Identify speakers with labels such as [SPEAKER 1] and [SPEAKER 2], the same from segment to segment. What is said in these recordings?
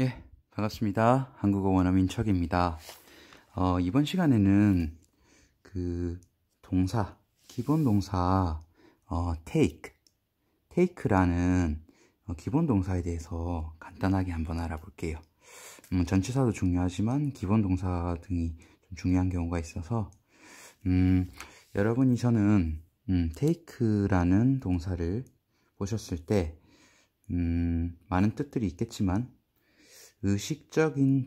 [SPEAKER 1] 예, 반갑습니다. 한국어 원어민 척입니다. 이번 시간에는 그 동사, 기본 동사, take라는 기본 동사에 대해서 간단하게 한번 알아볼게요. 전치사도 중요하지만 기본 동사 등이 좀 중요한 경우가 있어서, 여러분이 저는 take라는 동사를 보셨을 때, 많은 뜻들이 있겠지만, 의식적인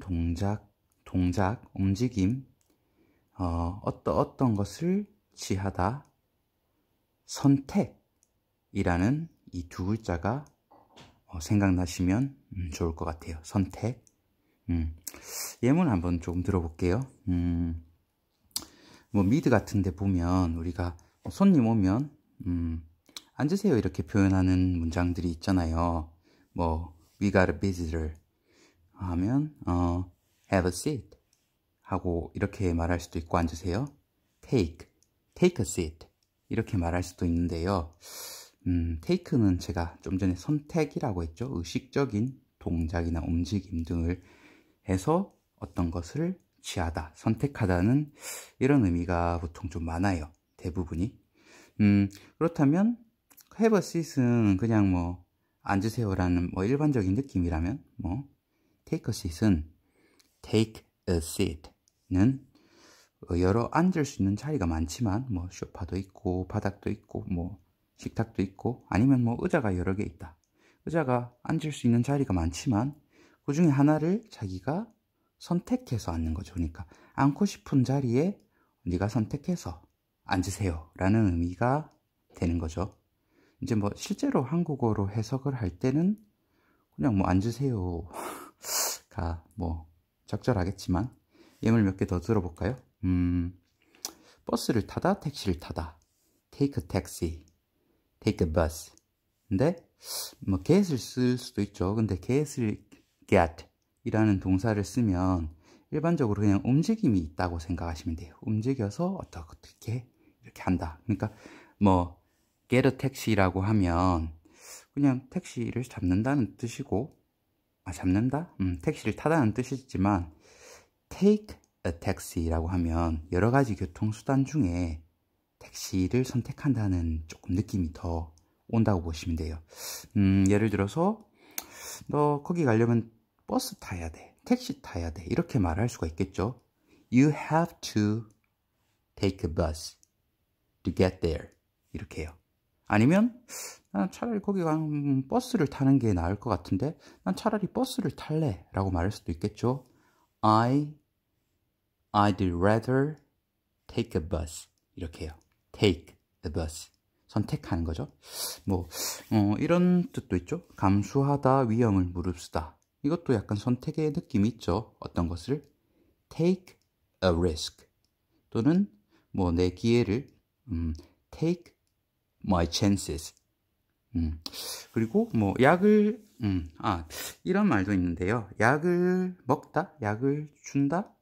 [SPEAKER 1] 움직임, 어떤 것을 취하다, 선택이라는 이 두 글자가 생각나시면 좋을 것 같아요. 선택. 예문 한번 조금 들어볼게요. 뭐 미드 같은 데 보면 우리가 손님 오면 앉으세요 이렇게 표현하는 문장들이 있잖아요. 뭐 we got a visitor 하면 have a seat 하고 이렇게 말할 수도 있고, 앉으세요. take a seat 이렇게 말할 수도 있는데요. take는 제가 좀 전에 선택이라고 했죠. 의식적인 동작이나 움직임 등을 해서 어떤 것을 취하다, 선택하다는 이런 의미가 보통 좀 많아요. 대부분이. 그렇다면 have a seat은 그냥 뭐 앉으세요라는 뭐 일반적인 느낌이라면, 뭐 take a seat은 take a seat는 여러 앉을 수 있는 자리가 많지만, 뭐 소파도 있고 바닥도 있고 뭐 식탁도 있고, 아니면 뭐 의자가 여러 개 있다. 의자가 앉을 수 있는 자리가 많지만 그 중에 하나를 자기가 선택해서 앉는 거죠. 그러니까 앉고 싶은 자리에 네가 선택해서 앉으세요 라는 의미가 되는 거죠. 이제 뭐 실제로 한국어로 해석을 할 때는 그냥 뭐 앉으세요 가 뭐 적절하겠지만, 예물 몇 개 더 들어볼까요? 버스를 타다, 택시를 타다. take a taxi, take a bus. 근데 뭐 get을 쓸 수도 있죠. 근데 get을 get 이라는 동사를 쓰면 일반적으로 그냥 움직임이 있다고 생각하시면 돼요. 움직여서 어떻게 이렇게 한다. 그러니까 뭐 get a taxi라고 하면 그냥 택시를 잡는다는 뜻이고, 잡는다? 택시를 타다는 뜻이지만, take a taxi라고 하면 여러 가지 교통수단 중에 택시를 선택한다는 조금 느낌이 더 온다고 보시면 돼요. 예를 들어서 너 거기 가려면 버스 타야 돼, 택시 타야 돼, 이렇게 말할 수가 있겠죠. You have to take a bus to get there. 이렇게요. 아니면 난 차라리 거기 가면 버스를 타는 게 나을 것 같은데 난 차라리 버스를 탈래 라고 말할 수도 있겠죠. I'd rather take a bus. 이렇게요. take a bus. 선택하는 거죠. 뭐 이런 뜻도 있죠. 감수하다, 위험을 무릅쓰다. 이것도 약간 선택의 느낌이 있죠. 어떤 것을 take a risk, 또는 뭐 내 기회를 take my chances. 그리고 뭐 약을 이런 말도 있는데요. 약을 먹다, 약을 준다.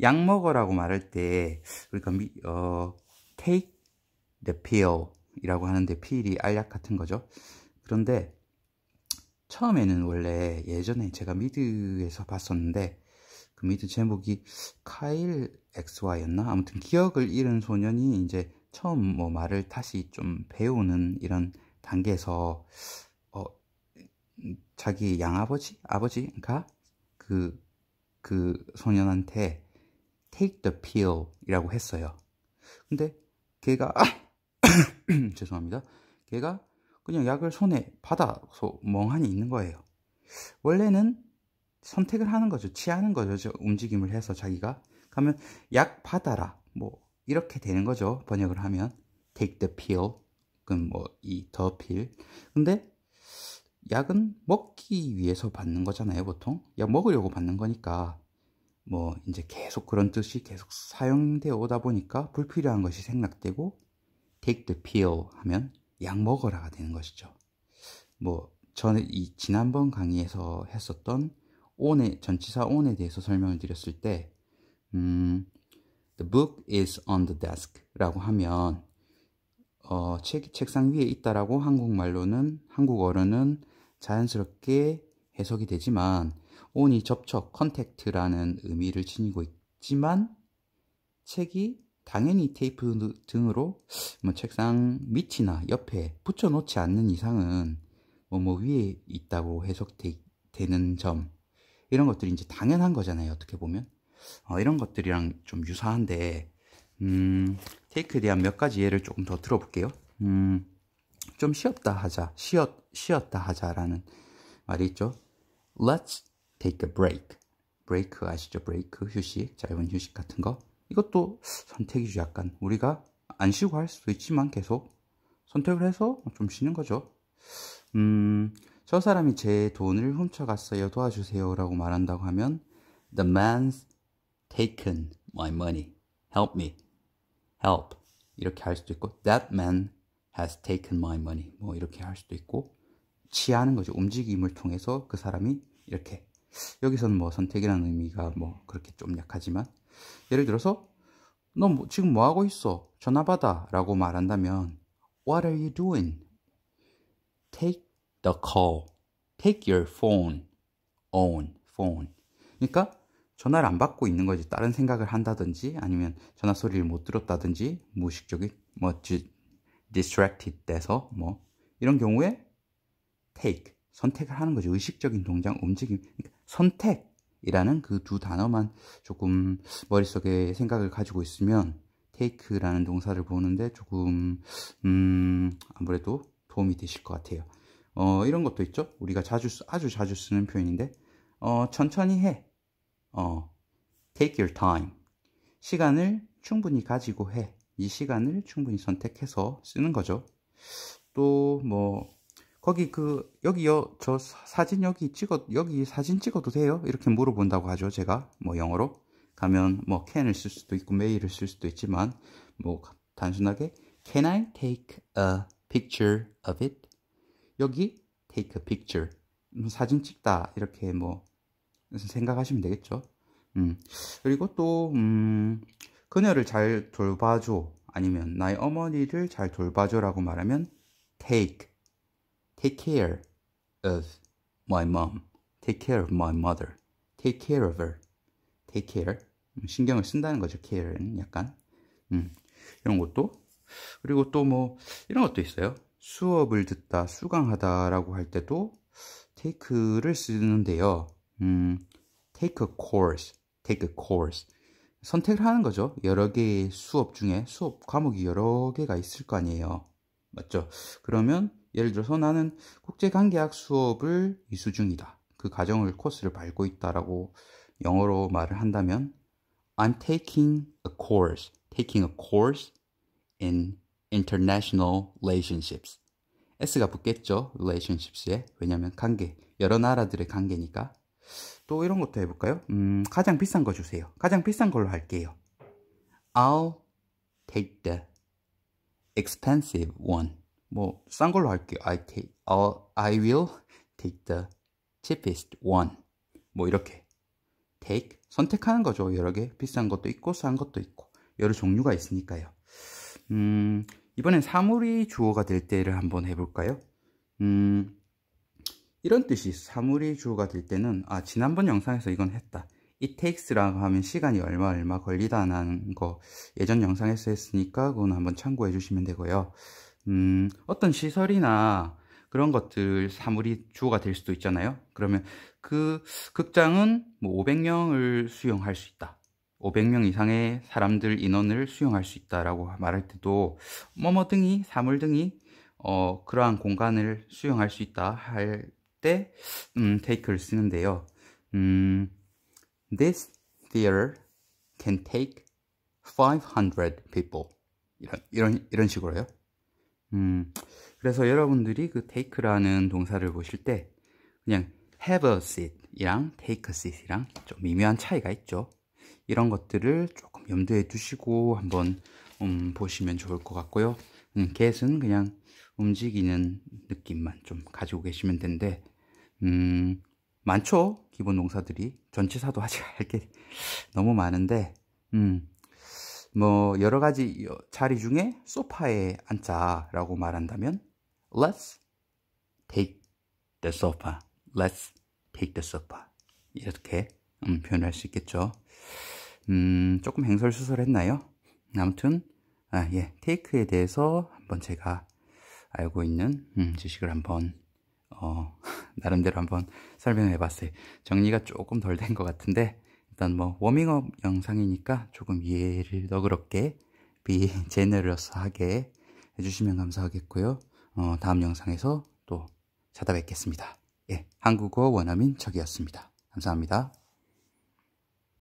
[SPEAKER 1] 약 먹어라고 말할 때 그러니까 take the pill 이라고 하는데, 필이 알약 같은 거죠. 그런데 처음에는 원래 예전에 제가 미드에서 봤었는데, 그 미드 제목이 카일 XY였나? 아무튼 기억을 잃은 소년이 이제 처음 뭐 말을 다시 좀 배우는 이런 단계에서 자기 아버지가 그 소년한테 take the pill 이라고 했어요. 근데 걔가 죄송합니다. 걔가 그냥 약을 손에 받아서 멍하니 있는 거예요. 원래는 선택을 하는 거죠. 취하는 거죠. 움직임을 해서 자기가 가면 약 받아라 뭐 이렇게 되는 거죠. 번역을 하면 take the pill, 그럼 뭐 이 the pill. 근데 약은 먹기 위해서 받는 거잖아요. 보통 약 먹으려고 받는 거니까 뭐 이제 계속 그런 뜻이 계속 사용되어 오다 보니까 불필요한 것이 생략되고 take the pill 하면 약 먹어라가 되는 것이죠. 뭐 저는 이 지난번 강의에서 했었던 전치사 on에 대해서 설명을 드렸을 때 the book is on the desk 라고 하면 책이 책상 위에 있다라고 한국어로는 자연스럽게 해석이 되지만 on이 접촉, contact라는 의미를 지니고 있지만 책이 당연히 테이프 등으로 뭐 책상 밑이나 옆에 붙여놓지 않는 이상은 뭐 위에 있다고 해석되는 점, 이런 것들이 이제 당연한 거잖아요. 어떻게 보면 이런 것들이랑 좀 유사한데 테이크에 대한 몇 가지 예를 조금 더 들어볼게요. 좀 쉬었다 하자, 쉬었다 하자라는 말이 있죠. Let's take a break. 브레이크 아시죠? 브레이크, 휴식, 짧은 휴식 같은 거. 이것도 선택이죠. 약간 우리가 안 쉬고 할 수도 있지만 계속 선택을 해서 좀 쉬는 거죠. 저 사람이 제 돈을 훔쳐갔어요. 도와주세요 라고 말한다고 하면 The man's taken my money. Help me. Help. 이렇게 할 수도 있고 That man has taken my money. 뭐 이렇게 할 수도 있고 취하는 거죠. 움직임을 통해서 그 사람이 이렇게. 여기서는 뭐 선택이라는 의미가 뭐 그렇게 좀 약하지만 예를 들어서 너 지금 뭐 하고 있어? 전화 받아 라고 말한다면 What are you doing? Take the call. Take your phone. On. phone. 그러니까 전화를 안 받고 있는 거지. 다른 생각을 한다든지 아니면 전화 소리를 못 들었다든지 무의식적인 뭐 distracted 돼서 뭐 이런 경우에 take. 선택을 하는 거죠. 의식적인 동작, 움직임. 그러니까 선택이라는 그 두 단어만 조금 머릿속에 생각을 가지고 있으면 take라는 동사를 보는데 조금 아무래도 도움이 되실 것 같아요. 이런 것도 있죠. 우리가 아주 자주 쓰는 표현인데 천천히 해. take your time. 시간을 충분히 가지고 해. 이 시간을 충분히 선택해서 쓰는 거죠. 또 뭐 여기요, 저 사진 여기 사진 찍어도 돼요? 이렇게 물어본다고 하죠. 제가 뭐 영어로 가면 뭐 can을 쓸 수도 있고 메일을 쓸 수도 있지만 뭐 단순하게 Can I take a picture of it? 여기 take a picture. 사진 찍다 이렇게 뭐 생각하시면 되겠죠. 그리고 또 그녀를 잘 돌봐줘 아니면 나의 어머니를 잘 돌봐줘라고 말하면 take care of my mom, take care of my mother, take care of her, take care. 신경을 쓴다는 거죠. care는 약간 이런 것도. 그리고 또 뭐 이런 것도 있어요. 수업을 듣다, 수강하다라고 할 때도 take를 쓰는데요. take a course, take a course. 선택을 하는 거죠. 여러 개의 수업 중에 수업 과목이 여러 개가 있을 거 아니에요. 맞죠? 그러면 예를 들어서 나는 국제관계학 수업을 이수 중이다. 그 과정을 코스를 밟고 있다라고 영어로 말을 한다면 I'm taking a course in international relationships. S가 붙겠죠. relationships에. 왜냐하면 관계, 여러 나라들의 관계니까. 또 이런 것도 해볼까요? 가장 비싼 거 주세요. 가장 비싼 걸로 할게요. I'll take the expensive one. 뭐 싼 걸로 할게요. I will take the cheapest one. 뭐 이렇게 take 선택하는 거죠. 여러 개 비싼 것도 있고 싼 것도 있고 여러 종류가 있으니까요. 이번엔 사물이 주어가 될 때를 한번 해볼까요? 이런 뜻이 사물이 주어가 될 때는 지난번 영상에서 이건 했다. It takes라고 하면 시간이 얼마 걸리다는 거 예전 영상에서 했으니까 그건 한번 참고해 주시면 되고요. 어떤 시설이나 그런 것들 사물이 주어가 될 수도 있잖아요. 그러면 그 극장은 뭐 500명을 수용할 수 있다. 500명 이상의 사람들 인원을 수용할 수 있다라고 말할 때도 뭐뭐 등이 사물 등이 그러한 공간을 수용할 수 있다 할 때 take를 쓰는데요. This theater can take 500 people. 이런 식으로요. 그래서 여러분들이 그 take라는 동사를 보실 때 그냥 have a seat 이랑 take a seat이랑 좀 미묘한 차이가 있죠. 이런 것들을 조금 염두에 두시고 한번 보시면 좋을 것 같고요. get은 그냥 움직이는 느낌만 좀 가지고 계시면 되는데 많죠. 기본 동사들이 전치사도 아직 할 게 너무 많은데 뭐 여러 가지 자리 중에 소파에 앉자라고 말한다면 Let's take the sofa. Let's take the sofa. 이렇게 표현할 수 있겠죠. 조금 횡설수설했나요? 아무튼 예, take에 대해서 한번 제가 알고 있는 지식을 한번 나름대로 한번 설명해 봤어요. 정리가 조금 덜 된 것 같은데 일단 뭐 워밍업 영상이니까 조금 이해를 너그럽게 제너러스하게 해주시면 감사하겠고요. 다음 영상에서 또 찾아뵙겠습니다. 예, 한국어 원어민 척이었습니다. 감사합니다.